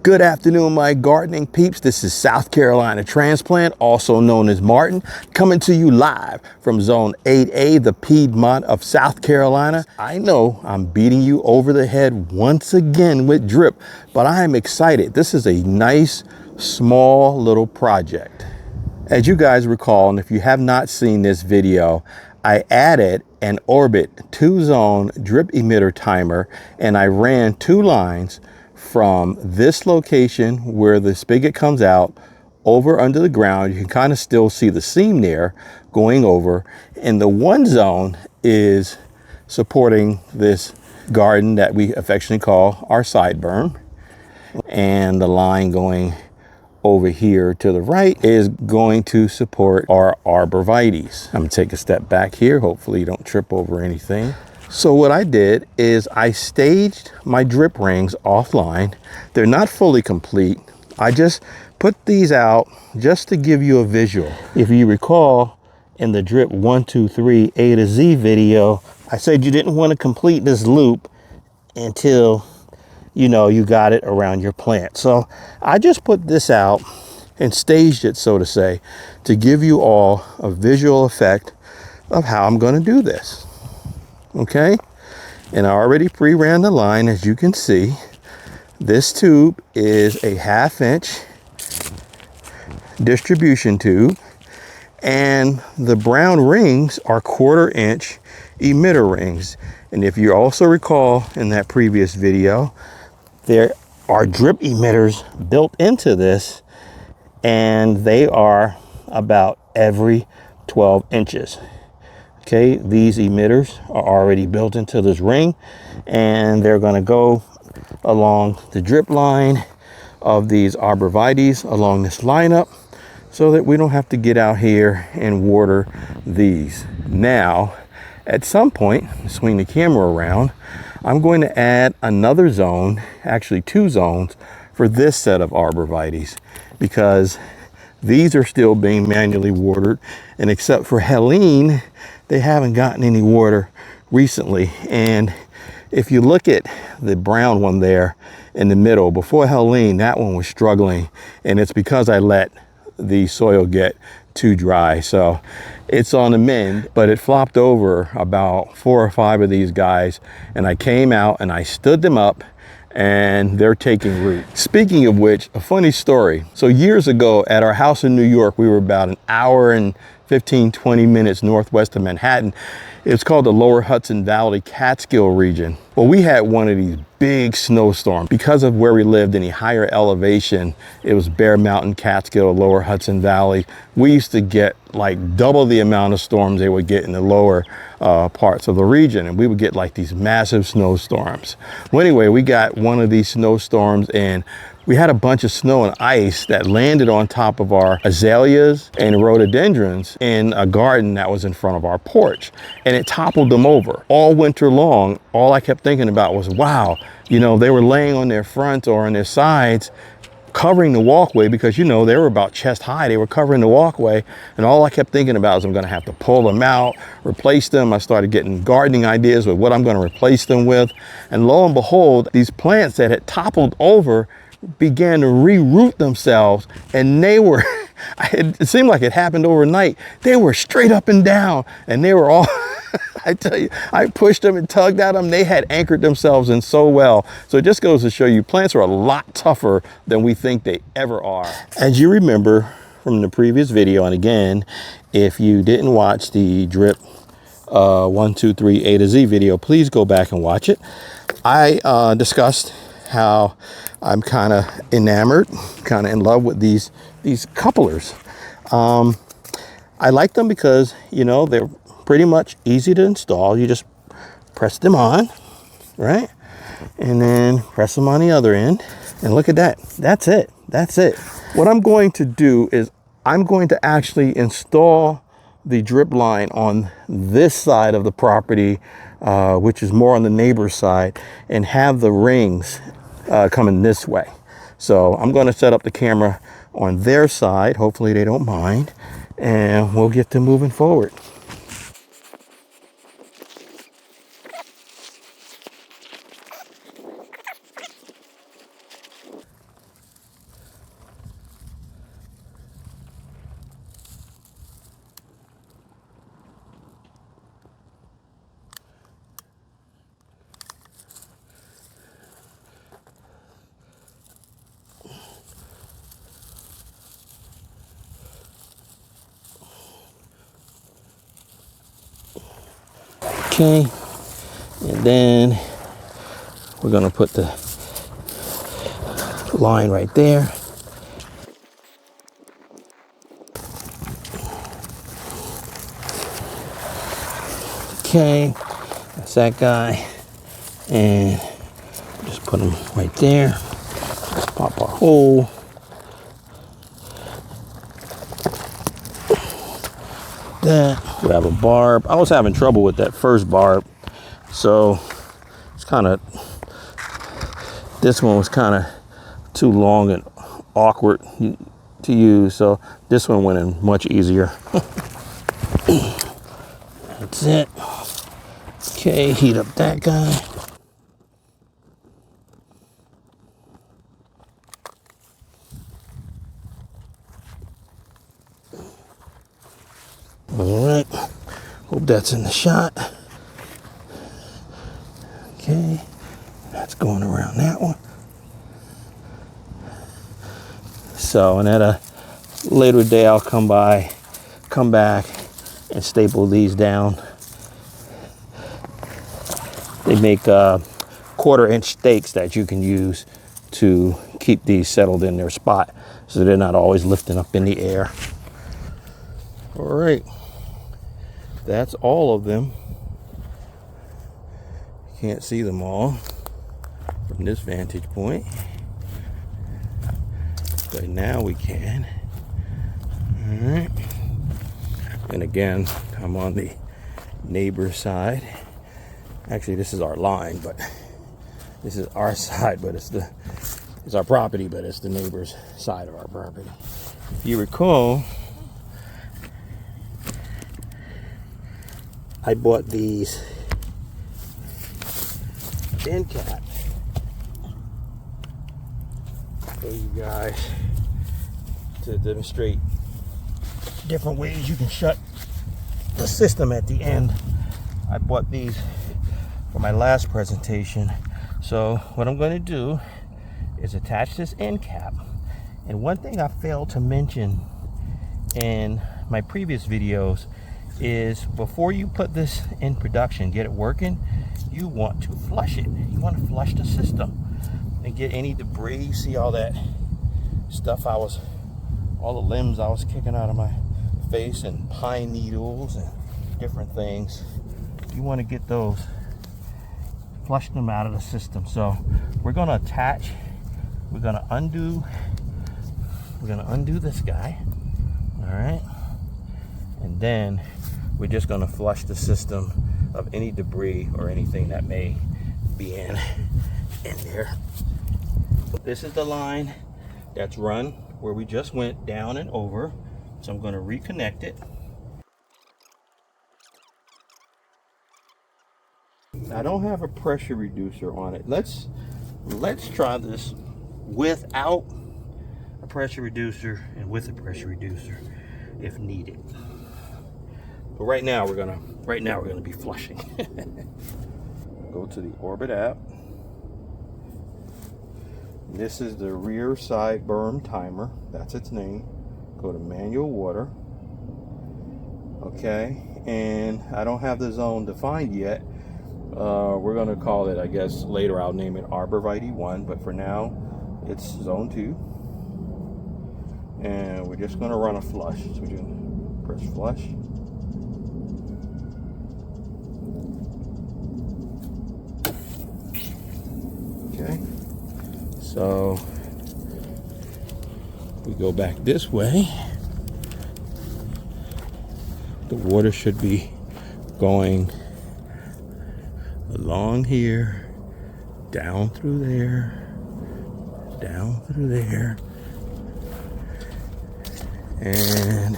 Good afternoon, my gardening peeps. This is South Carolina TransPlant, also known as Martin, coming to you live from Zone 8A, the Piedmont of South Carolina. I know I'm beating you over the head once again with drip, but I am excited. This is a nice, small little project. As you guys recall, and if you have not seen this video, I added an Orbit 2-zone drip emitter timer, and I ran 2 lines from this location where the spigot comes out over under the ground. You can kind of still see the seam there going over, and the 1 zone is supporting this garden that we affectionately call our sideburn, and the line going over here to the right is going to support our Arborvitae. I'm gonna take a step back here. Hopefully you don't trip over anything. So what I did is I staged my drip rings offline. They're not fully complete. I just put these out just to give you a visual. If you recall, in the drip 1, 2, 3 A to Z video, I said you didn't want to complete this loop until you got it around your plant. So I just put this out and staged it, so to say, to give you all a visual effect of how I'm going to do this. Okay, and I already pre-ran the line. As you can see, this tube is a 1/2 inch distribution tube, and the brown rings are 1/4 inch emitter rings. And if you also recall in that previous video, there are drip emitters built into this, and they are about every 12 inches. Okay, these emitters are already built into this ring, and they're going to go along the drip line of these Arborvitae along this lineup, so that we don't have to get out here and water these. Now, at some point, swing the camera around, I'm going to add another zone, actually 2 zones, for this set of Arborvitae, because these are still being manually watered, and except for Helene, they haven't gotten any water recently. And if you look at the brown one there in the middle, before Helene, that one was struggling, and it's because I let the soil get too dry. So it's on the mend, but it flopped over about 4 or 5 of these guys, and I came out and I stood them up, and they're taking root. Speaking of which, a funny story. So years ago at our house in New York, we were about an hour and 15-20 minutes northwest of Manhattan. It's called the Lower Hudson Valley Catskill region. Well, we had one of these big snowstorms. Because of where we lived in a higher elevation, it was Bear Mountain, Catskill, Lower Hudson Valley. We used to get like double the amount of storms they would get in the lower parts of the region, and we would get like these massive snowstorms. Well, anyway, we got one of these snowstorms, and we had a bunch of snow and ice that landed on top of our azaleas and rhododendrons in a garden that was in front of our porch, and it toppled them over. All winter long, all I kept thinking about was, wow, they were laying on their front or on their sides, covering the walkway, because they were about chest high. They were covering the walkway, and all I kept thinking about is I'm going to have to pull them out, replace them. I started getting gardening ideas with what I'm going to replace them with, and lo and behold, these plants that had toppled over began to re-root themselves, and they were it seemed like it happened overnight. They were straight up and down, and they were all I tell you, I pushed them and tugged at them. They had anchored themselves in so well. So it just goes to show you, plants are a lot tougher than we think they ever are. As you remember from the previous video, and again, if you didn't watch the drip 1, 2, 3 A to Z video, please go back and watch it. I discussed how I'm kind of enamored, kind of in love with these couplers. I like them because they're pretty much easy to install. You just press them on, right, and then press them on the other end, and look at that. That's it. What I'm going to do is I'm going to actually install the drip line on this side of the property, which is more on the neighbor's side, and have the rings coming this way. So I'm going to set up the camera on their side. Hopefully they don't mind, and we'll get to moving forward. Okay, and then we're gonna put the line right there. Okay, that's that guy, and just put him right there. Let's pop our hole. That we have a barb. I was having trouble with that first barb, so it's kind of, this one was kind of too long and awkward to use, so this one went in much easier. That's it. Okay, heat up that guy. All right, hope that's in the shot. Okay, that's going around that one. So, and at a later day, I'll come back and staple these down. They make 1/4-inch stakes that you can use to keep these settled in their spot, so they're not always lifting up in the air. All right, that's all of them. Can't see them all from this vantage point, but now we can. All right, and again, I'm on the neighbor side. Actually, this is our line, but this is our side, but it's our property, but it's the neighbor's side of our property. If you recall, I bought these end caps for you guys to demonstrate different ways you can shut the system at the end. I bought these for my last presentation. So what I'm going to do is attach this end cap. And one thing I failed to mention in my previous videos is, before you put this in production, get it working, you want to flush it. You want to flush the system and get any debris. You see all that stuff, all the limbs I was kicking out of my face, and pine needles and different things. You want to get those, flush them out of the system. So we're going to attach, we're going to undo this guy. All right, and then we're just going to flush the system of any debris or anything that may be in there. This is the line that's run where we just went down and over. So I'm going to reconnect it. I don't have a pressure reducer on it. Let's try this without a pressure reducer and with a pressure reducer if needed. But right now we're gonna be flushing. Go to the Orbit app. This is the rear side berm timer. That's its name. Go to manual water. Okay, and I don't have the zone defined yet. We're gonna call it, I guess later I'll name it Arborvitae 1, but for now it's zone 2. And we're just gonna run a flush. So we're gonna press flush. Okay, so we go back this way. The water should be going along here, down through there, down through there, and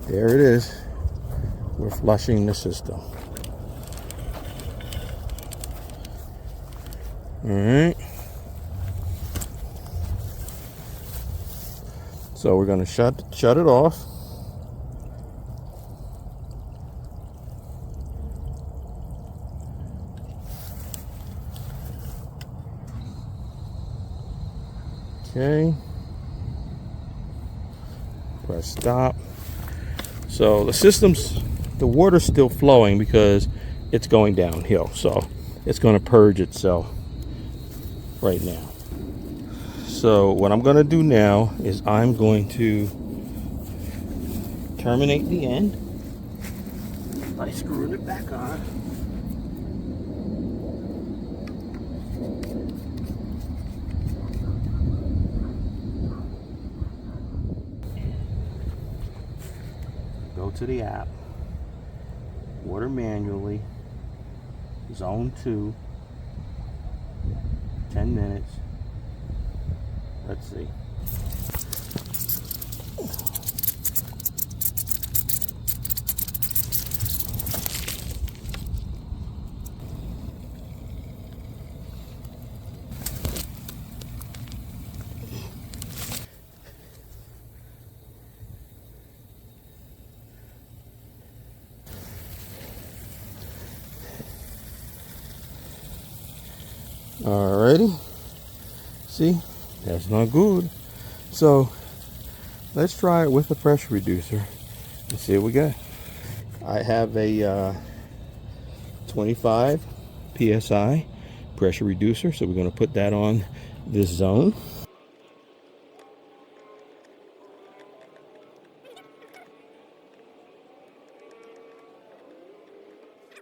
there it is. We're flushing the system. All right. So we're going to shut it off. Okay. Press stop. So the system's the water's still flowing because it's going downhill. So it's going to purge itself right now. So what I'm going to do now is I'm going to terminate the end by screwing it back on. Go to the app, water manually, zone 2, 10 minutes. Let's see. Alrighty. See, that's not good. So let's try it with a pressure reducer and see what we got. I have a 25 psi pressure reducer, so we're going to put that on this zone.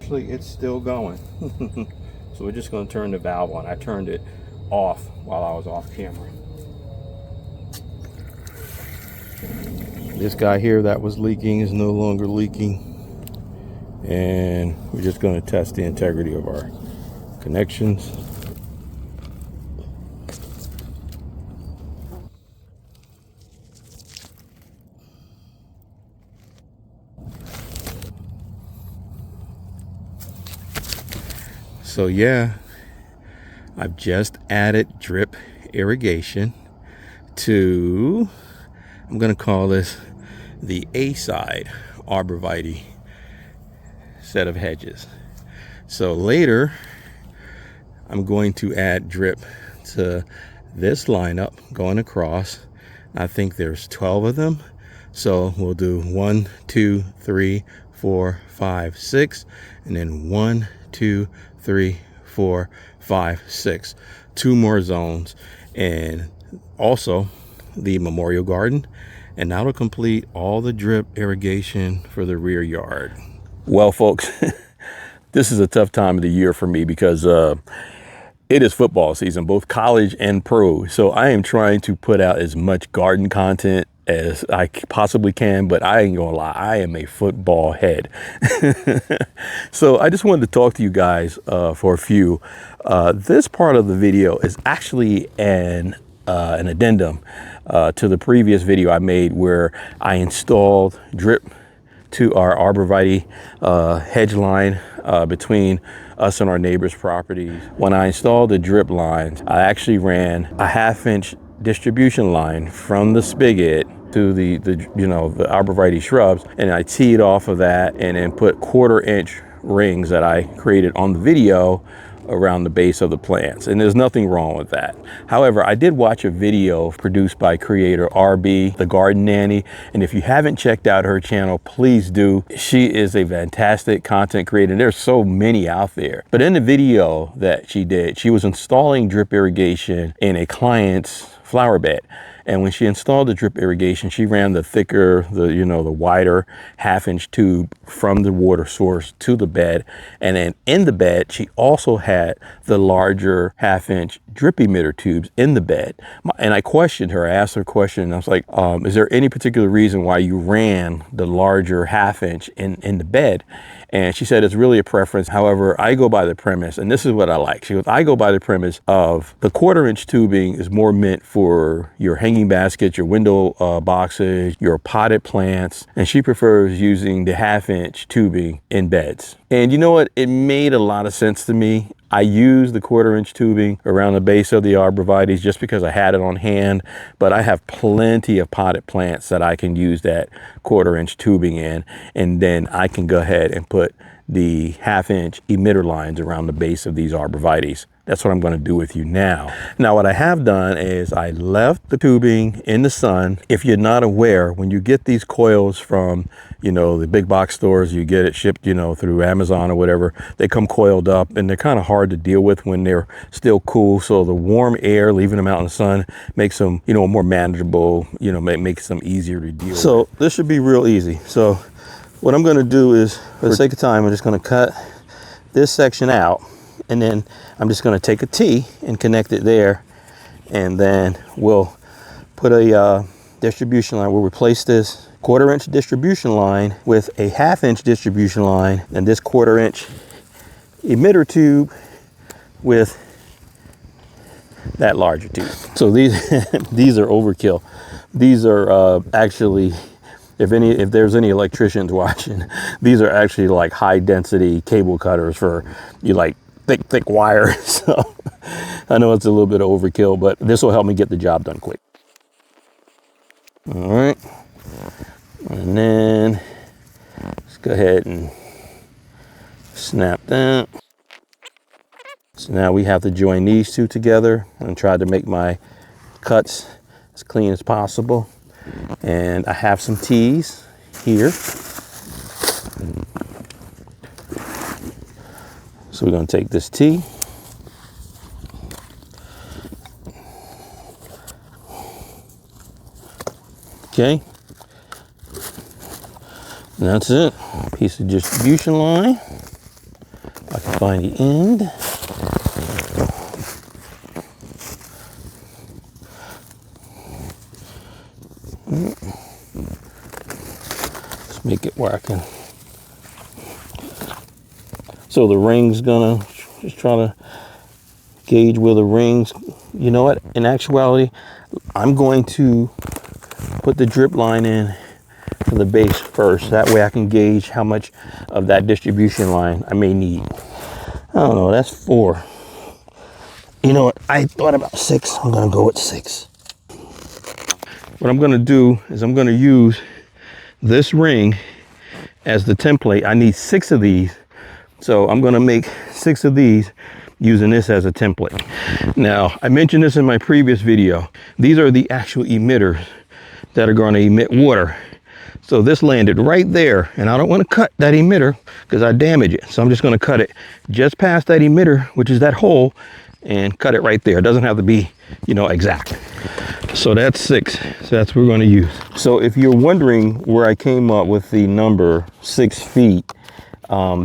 Actually, it's still going. So we're just going to turn the valve on. I turned it off while I was off camera. This guy here that was leaking is no longer leaking. And we're just going to test the integrity of our connections. So yeah, I've just added drip irrigation to, I'm going to call this the A side Arborvitae set of hedges. So later, I'm going to add drip to this lineup going across. I think there's 12 of them. So we'll do 1, 2, 3, 4, 5, 6, and then 1, 2, 3, 4, 5, 6. 2 more zones, and also the memorial garden, and that'll complete all the drip irrigation for the rear yard. Well, folks, this is a tough time of the year for me because it is football season, both college and pro. So I am trying to put out as much garden content as I possibly can, but I ain't gonna lie, I am a football head. So I just wanted to talk to you guys for a few. This part of the video is actually an addendum to the previous video I made where I installed drip to our Arborvitae hedge line between us and our neighbor's properties. When I installed the drip lines, I actually ran a 1/2-inch distribution line from the spigot to the Arborvitae shrubs, and I teed off of that and then put 1/4-inch rings that I created on the video around the base of the plants, and there's nothing wrong with that. However, I did watch a video produced by creator RB The Garden Nanny, and if you haven't checked out her channel, please do. She is a fantastic content creator. There's so many out there. But in the video that she did, she was installing drip irrigation in a client's flower bed. And when she installed the drip irrigation, she ran the thicker, the wider 1/2-inch tube from the water source to the bed. And then in the bed, she also had the larger 1/2-inch drip emitter tubes in the bed. And I questioned her, I asked her a question, and I was like, is there any particular reason why you ran the larger 1/2-inch in the bed? And she said, it's really a preference. However, I go by the premise, and this is what I like. She goes, I go by the premise of the 1/4-inch tubing is more meant for your hanging baskets, your window boxes, your potted plants. And she prefers using the 1/2-inch tubing in beds. And you know what? It made a lot of sense to me. I used the 1/4-inch tubing around the base of the Arborvitaes just because I had it on hand, but I have plenty of potted plants that I can use that 1/4-inch tubing in, and then I can go ahead and put the 1/2-inch emitter lines around the base of these Arborvitaes. That's what I'm going to do with you now. Now, what I have done is I left the tubing in the sun. If you're not aware, when you get these coils from, you know, the big box stores, you get it shipped, you know, through Amazon or whatever, they come coiled up and they're kind of hard to deal with when they're still cool. So the warm air, leaving them out in the sun, makes them, you know, more manageable, you know, makes them easier to deal with. So this should be real easy. So what I'm going to do is, for the sake of time, I'm just going to cut this section out, and then I'm just going to take a T and connect it there, and then we'll put a distribution line. We'll replace this 1/4 inch distribution line with a 1/2 inch distribution line, and this 1/4 inch emitter tube with that larger tube. So these these are overkill. These are actually, if there's any electricians watching, these are actually like high density cable cutters for you, like thick wire. So I know it's a little bit of overkill, but this will help me get the job done quick. All right, and then let's go ahead and snap that. So now we have to join these two together and try to make my cuts as clean as possible. And I have some T's here. So we're going to take this T. Okay. And that's it. Piece of distribution line. If I can find the end. Let's make it where I can. So the ring's gonna just try to gauge where the rings, you know what, in actuality, I'm going to put the drip line in for the base first. That way I can gauge how much of that distribution line I may need. I don't know, that's 4. You know what, I thought about 6. I'm gonna go with 6. What I'm gonna do is I'm gonna use this ring as the template. I need 6 of these. So I'm gonna make 6 of these using this as a template. Now, I mentioned this in my previous video. These are the actual emitters that are gonna emit water. So this landed right there, and I don't wanna cut that emitter because I damage it. So I'm just gonna cut it just past that emitter, which is that hole, and cut it right there. It doesn't have to be, you know, exact. So that's 6, so that's what we're gonna use. So if you're wondering where I came up with the number 6 feet,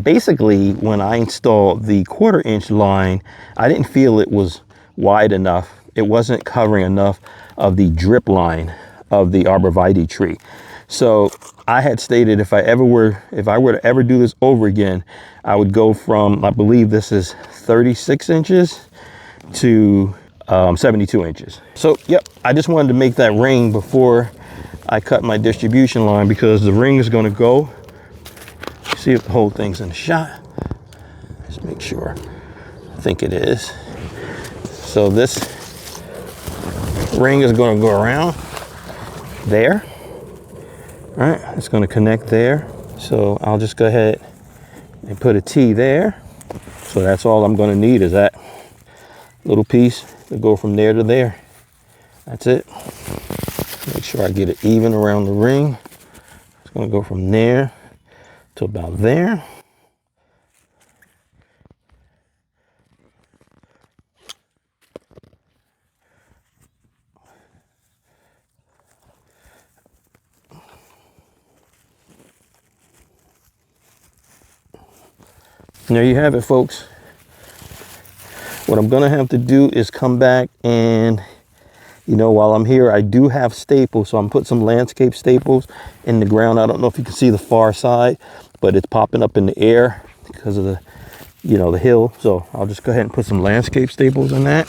basically when I installed the 1/4 inch line, I didn't feel it was wide enough. It wasn't covering enough of the drip line of the Arborvitae tree. So I had stated if I were to ever do this over again, I would go from, I believe this is 36 inches to 72 inches. So yep, I just wanted to make that ring before I cut my distribution line, because the ring is going to go. See if the whole thing's in the shot. Let's make sure. I think it is. So this ring is going to go around there. All right, it's going to connect there. So I'll just go ahead and put a T there. So that's all I'm going to need, is that little piece to go from there to there. That's it. Make sure I get it even around the ring. It's going to go from there to about there. And there you have it, folks. What I'm gonna have to do is come back and, you know, while I'm here, I do have staples, so I'm putting some landscape staples in the ground. I don't know if you can see the far side, but it's popping up in the air because of the, you know, the hill. So I'll just go ahead and put some landscape staples in that.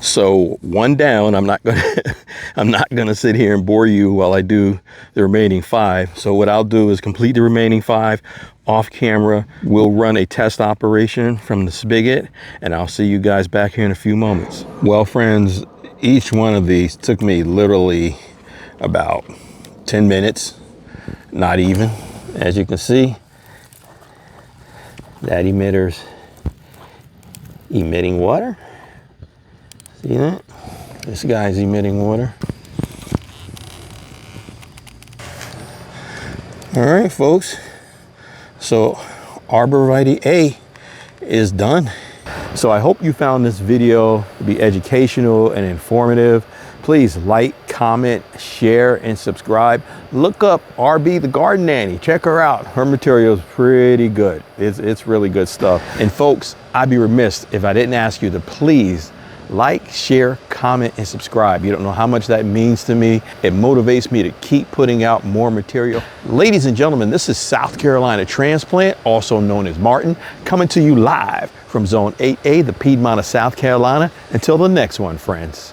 So one down. I'm not gonna sit here and bore you while I do the remaining 5. So what I'll do is complete the remaining 5 off camera. We'll run a test operation from the spigot, and I'll see you guys back here in a few moments. Well, friends, each one of these took me literally about 10 minutes Not even. As you can see, that emitter's emitting water. See that? This guy's emitting water. All right, folks. So Arborvitae A is done. So I hope you found this video to be educational and informative. Please like, comment, share, and subscribe. Look up RB The Garden Nanny. Check her out. Her material is pretty good. It's really good stuff. And folks, I'd be remiss if I didn't ask you to please like, share, comment, and subscribe. You don't know how much that means to me. It motivates me to keep putting out more material. Ladies and gentlemen, this is South Carolina Transplant, also known as Martin, coming to you live from Zone 8A, the Piedmont of South Carolina. Until the next one, friends.